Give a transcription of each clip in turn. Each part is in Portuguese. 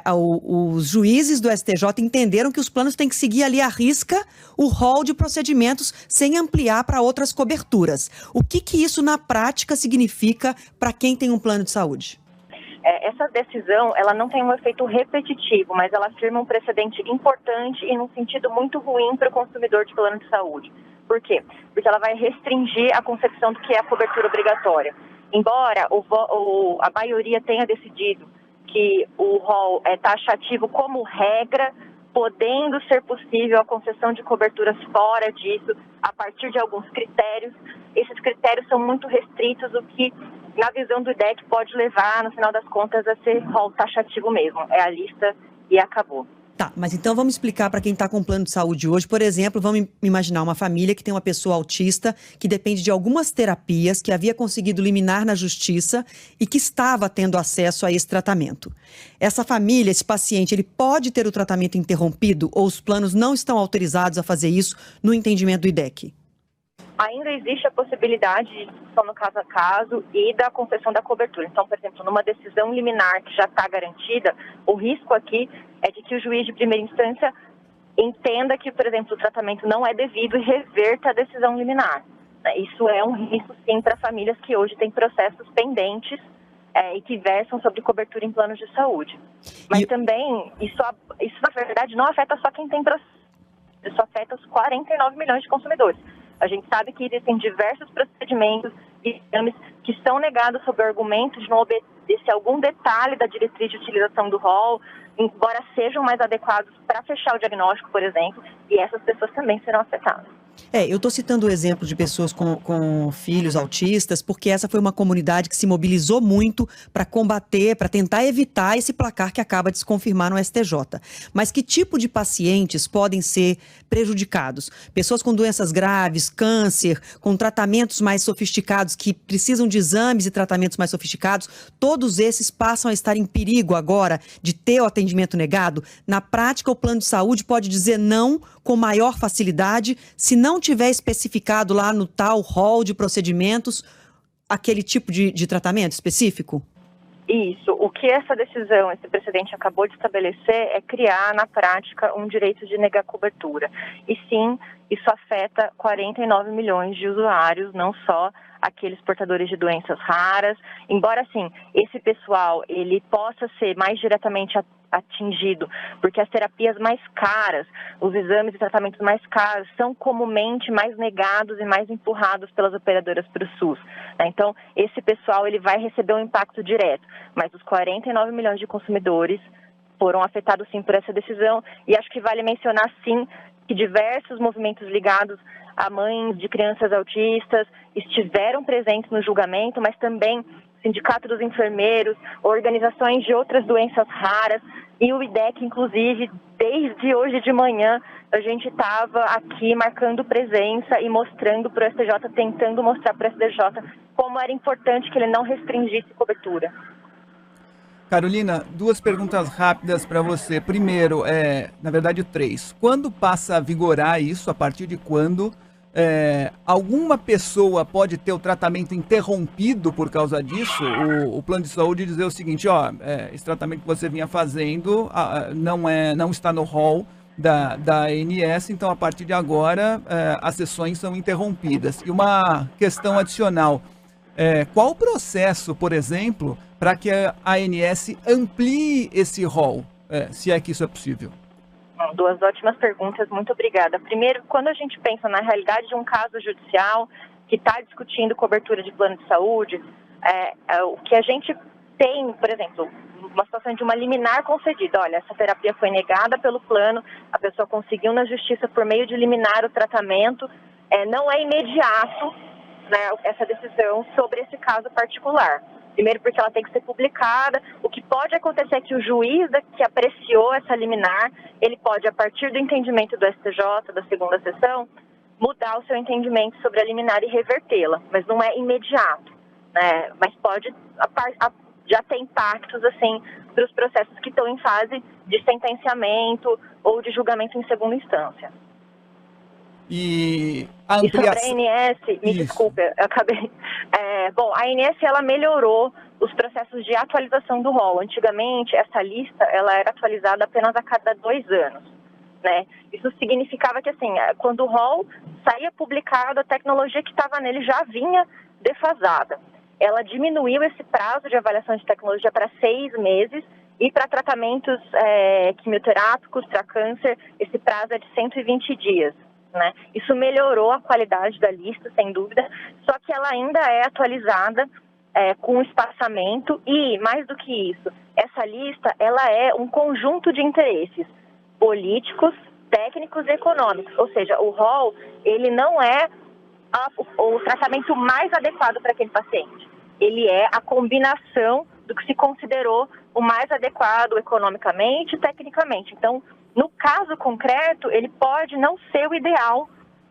Os juízes do STJ entenderam que os planos têm que seguir ali à risca o rol de procedimentos sem ampliar para outras coberturas. O que isso na prática significa para quem tem um plano de saúde? Essa decisão, ela não tem um efeito repetitivo, mas ela firma um precedente importante e num sentido muito ruim para o consumidor de plano de saúde. Por quê? Porque ela vai restringir a concepção do que é a cobertura obrigatória. Embora a maioria tenha decidido que o rol é taxativo como regra, podendo ser possível a concessão de coberturas fora disso, a partir de alguns critérios. Esses critérios são muito restritos, o que, na visão do IDEC, pode levar, no final das contas, a ser rol taxativo mesmo. É a lista e acabou. Tá, mas então vamos explicar para quem está com plano de saúde hoje. Por exemplo, vamos imaginar uma família que tem uma pessoa autista que depende de algumas terapias que havia conseguido liminar na justiça e que estava tendo acesso a esse tratamento. Essa família, esse paciente, ele pode ter o tratamento interrompido ou os planos não estão autorizados a fazer isso no entendimento do IDEC? Ainda existe a possibilidade de discussão no caso a caso e da concessão da cobertura. Então, por exemplo, numa decisão liminar que já está garantida, o risco aqui é de que o juiz de primeira instância entenda que, por exemplo, o tratamento não é devido e reverta a decisão liminar. Isso é um risco, sim, para famílias que hoje têm processos pendentes e que versam sobre cobertura em planos de saúde. Mas também, isso na verdade não afeta só quem tem processo, isso afeta os 49 milhões de consumidores. A gente sabe que existem diversos procedimentos e exames que são negados sob o argumento de não obedecer algum detalhe da diretriz de utilização do rol, embora sejam mais adequados para fechar o diagnóstico, por exemplo, e essas pessoas também serão afetadas. Eu estou citando o exemplo de pessoas com filhos autistas, porque essa foi uma comunidade que se mobilizou muito para combater, para tentar evitar esse placar que acaba de se confirmar no STJ. Mas que tipo de pacientes podem ser prejudicados? Pessoas com doenças graves, câncer, com tratamentos mais sofisticados, que precisam de exames e tratamentos mais sofisticados, todos esses passam a estar em perigo agora de ter o atendimento negado? Na prática, o plano de saúde pode dizer não com maior facilidade se não tiver especificado lá no tal rol de procedimentos aquele tipo de tratamento específico? Isso. O que essa decisão, esse precedente acabou de estabelecer é criar, na prática, um direito de negar cobertura. E sim, isso afeta 49 milhões de usuários, não só aqueles portadores de doenças raras. Embora, assim, esse pessoal ele possa ser mais diretamente atingido, porque as terapias mais caras, os exames e tratamentos mais caros são comumente mais negados e mais empurrados pelas operadoras para o SUS. Então, esse pessoal ele vai receber um impacto direto, mas os 49 milhões de consumidores foram afetados sim por essa decisão, e acho que vale mencionar sim que diversos movimentos ligados a mães de crianças autistas estiveram presentes no julgamento, mas também Sindicato dos Enfermeiros, organizações de outras doenças raras e o IDEC, inclusive, desde hoje de manhã, a gente estava aqui marcando presença e mostrando para o STJ, tentando mostrar para o STJ como era importante que ele não restringisse cobertura. Carolina, 2 perguntas rápidas para você. Primeiro, na verdade 3. Quando passa a vigorar isso? A partir de quando? Alguma pessoa pode ter o tratamento interrompido por causa disso? O plano de saúde dizer o seguinte, esse tratamento que você vinha fazendo não está no rol da ANS, então a partir de agora as sessões são interrompidas. E uma questão adicional, qual o processo, por exemplo, para que a ANS amplie esse rol, se é que isso é possível? 2 ótimas perguntas, muito obrigada. Primeiro, quando a gente pensa na realidade de um caso judicial que está discutindo cobertura de plano de saúde, o que a gente tem, por exemplo, uma situação de uma liminar concedida. Olha, essa terapia foi negada pelo plano, a pessoa conseguiu na justiça por meio de liminar o tratamento, não é imediato, né, essa decisão sobre esse caso particular. Primeiro porque ela tem que ser publicada. O que pode acontecer é que o juiz que apreciou essa liminar, ele pode, a partir do entendimento do STJ, da segunda sessão, mudar o seu entendimento sobre a liminar e revertê-la. Mas não é imediato, né? Mas pode já ter impactos assim, para os processos que estão em fase de sentenciamento ou de julgamento em segunda instância. E sobre a ANS, me desculpe, eu acabei... a ANS ela melhorou os processos de atualização do rol. Antigamente, essa lista ela era atualizada apenas a cada 2 anos, né? Isso significava que, assim, quando o rol saía publicado, a tecnologia que estava nele já vinha defasada. Ela diminuiu esse prazo de avaliação de tecnologia para 6 meses e para tratamentos quimioterápicos, para câncer, esse prazo é de 120 dias. Né? Isso melhorou a qualidade da lista, sem dúvida, só que ela ainda é atualizada com espaçamento e, mais do que isso, essa lista ela é um conjunto de interesses políticos, técnicos e econômicos, ou seja, o rol ele não é o tratamento mais adequado para aquele paciente, ele é a combinação do que se considerou o mais adequado economicamente e tecnicamente. Então, no caso concreto, ele pode não ser o ideal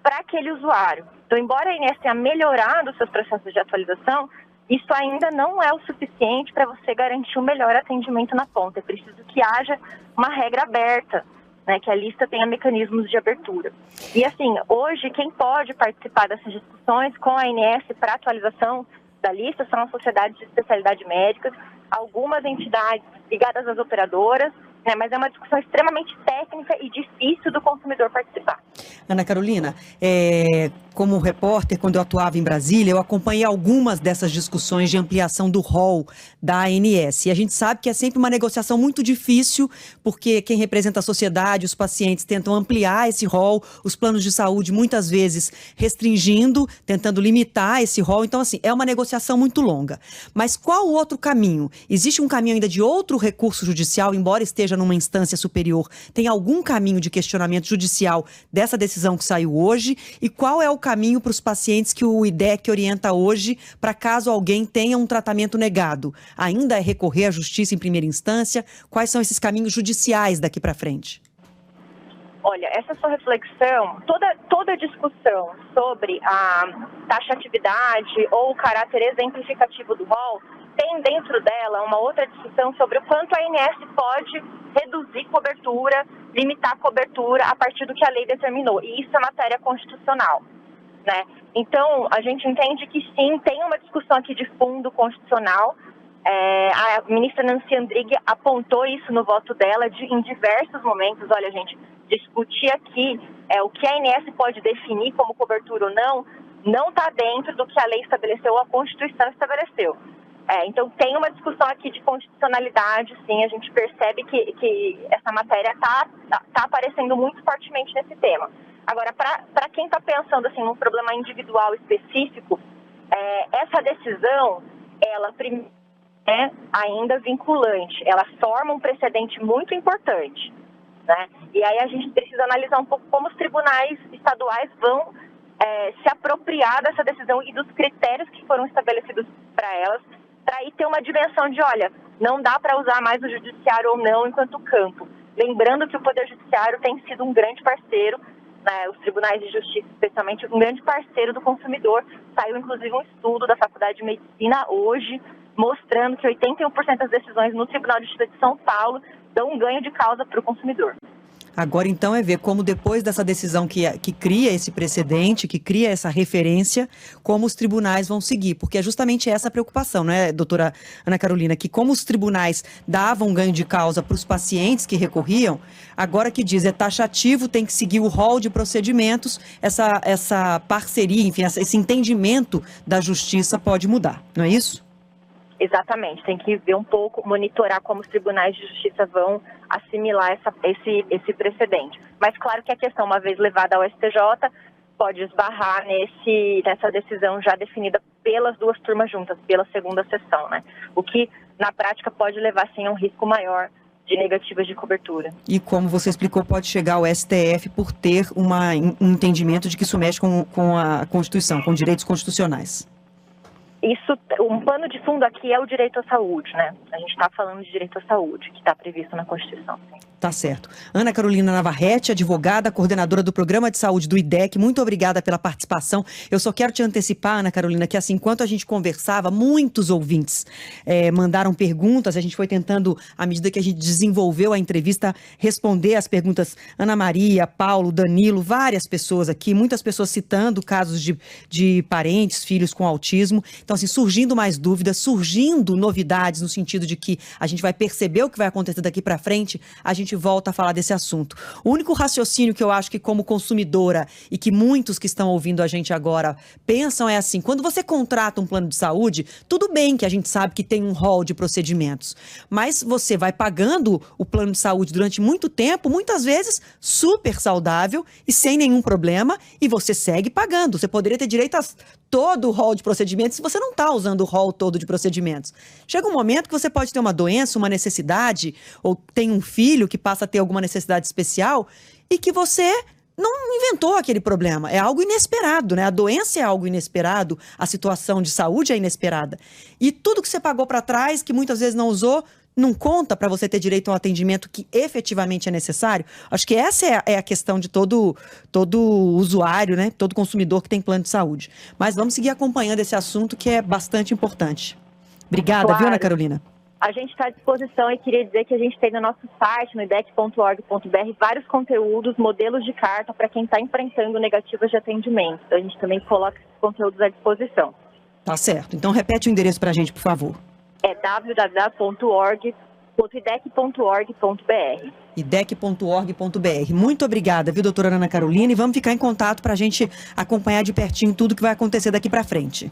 para aquele usuário. Então, embora a INSS tenha melhorado os seus processos de atualização, isso ainda não é o suficiente para você garantir um melhor atendimento na ponta. É preciso que haja uma regra aberta, né, que a lista tenha mecanismos de abertura. E assim, hoje quem pode participar dessas discussões com a ANS para atualização da lista são as sociedades de especialidade médica, algumas entidades ligadas às operadoras, né, mas é uma discussão extremamente técnica e difícil do consumidor participar. Ana Carolina, como repórter, quando eu atuava em Brasília, eu acompanhei algumas dessas discussões de ampliação do rol da ANS. E a gente sabe que é sempre uma negociação muito difícil, porque quem representa a sociedade, os pacientes, tentam ampliar esse rol, os planos de saúde muitas vezes restringindo, tentando limitar esse rol. Então, assim, é uma negociação muito longa. Mas qual o outro caminho? Existe um caminho ainda de outro recurso judicial, embora esteja numa instância superior? Tem algum caminho de questionamento judicial dessa decisão que saiu hoje? E qual é o caminho para os pacientes que o IDEC orienta hoje para caso alguém tenha um tratamento negado? Ainda é recorrer à justiça em primeira instância? Quais são esses caminhos judiciais daqui para frente? Olha, essa sua reflexão, toda discussão sobre a taxatividade ou o caráter exemplificativo do rol, tem dentro dela uma outra discussão sobre o quanto a ANS pode reduzir cobertura, limitar a cobertura a partir do que a lei determinou. E isso é matéria constitucional, né? Então, a gente entende que sim, tem uma discussão aqui de fundo constitucional. A ministra Nancy Andrighi apontou isso no voto dela em diversos momentos. Olha, gente, discutir aqui o que a ANS pode definir como cobertura ou não está dentro do que a lei estabeleceu ou a Constituição estabeleceu. Então, tem uma discussão aqui de constitucionalidade, sim, a gente percebe que essa matéria está aparecendo muito fortemente nesse tema. Agora, para quem está pensando assim, num problema individual específico, essa decisão, ela é ainda vinculante, ela forma um precedente muito importante, né? E aí a gente precisa analisar um pouco como os tribunais estaduais vão se apropriar dessa decisão e dos critérios que foram estabelecidos para elas, para aí ter uma dimensão de, olha, não dá para usar mais o judiciário ou não enquanto campo. Lembrando que o Poder Judiciário tem sido um grande parceiro, né, os tribunais de justiça, especialmente, um grande parceiro do consumidor. Saiu, inclusive, um estudo da Faculdade de Medicina hoje, mostrando que 81% das decisões no Tribunal de Justiça de São Paulo dão um ganho de causa para o consumidor. Agora, então, é ver como depois dessa decisão que cria esse precedente, que cria essa referência, como os tribunais vão seguir. Porque é justamente essa a preocupação, não é, doutora Ana Carolina? Que como os tribunais davam ganho de causa para os pacientes que recorriam, agora que diz é taxativo, tem que seguir o rol de procedimentos, essa parceria, enfim, esse entendimento da justiça pode mudar, não é isso? Exatamente, tem que ver um pouco, monitorar como os tribunais de justiça vão assimilar esse precedente. Mas claro que a questão, uma vez levada ao STJ, pode esbarrar nessa decisão já definida pelas duas turmas juntas, pela segunda sessão, né? O que, na prática, pode levar, sim, a um risco maior de negativas de cobertura. E como você explicou, pode chegar ao STF por ter um entendimento de que isso mexe com a Constituição, com direitos constitucionais. Um pano de fundo aqui é o direito à saúde, né? A gente está falando de direito à saúde, que está previsto na Constituição. Tá certo. Ana Carolina Navarrete, advogada, coordenadora do Programa de Saúde do IDEC, muito obrigada pela participação. Eu só quero te antecipar, Ana Carolina, que assim, enquanto a gente conversava, muitos ouvintes mandaram perguntas, a gente foi tentando, à medida que a gente desenvolveu a entrevista, responder as perguntas. Ana Maria, Paulo, Danilo, várias pessoas aqui, muitas pessoas citando casos de parentes, filhos com autismo. Então, assim, surgindo mais dúvidas, surgindo novidades no sentido de que a gente vai perceber o que vai acontecer daqui para frente, a gente volta a falar desse assunto. O único raciocínio que eu acho que como consumidora e que muitos que estão ouvindo a gente agora pensam é assim, quando você contrata um plano de saúde, tudo bem que a gente sabe que tem um rol de procedimentos, mas você vai pagando o plano de saúde durante muito tempo, muitas vezes super saudável e sem nenhum problema, e você segue pagando. Você poderia ter direito a todo o rol de procedimentos se você não está usando o rol todo de procedimentos. Chega um momento que você pode ter uma doença, uma necessidade, ou tem um filho que passa a ter alguma necessidade especial e que você não inventou aquele problema. É algo inesperado, né? A doença é algo inesperado, a situação de saúde é inesperada. E tudo que você pagou para trás, que muitas vezes não usou, não conta para você ter direito a um atendimento que efetivamente é necessário? Acho que essa é a questão de todo usuário, né? Todo consumidor que tem plano de saúde. Mas vamos seguir acompanhando esse assunto que é bastante importante. Obrigada, Claro. viu, Ana Carolina? A gente está à disposição e queria dizer que a gente tem no nosso site, no idec.org.br, vários conteúdos, modelos de carta para quem está enfrentando negativas de atendimento. A gente também coloca esses conteúdos à disposição. Tá certo. Então repete o endereço para a gente, por favor. É www.idec.org.br. idec.org.br. Muito obrigada, viu, doutora Ana Carolina? E vamos ficar em contato para a gente acompanhar de pertinho tudo que vai acontecer daqui para frente.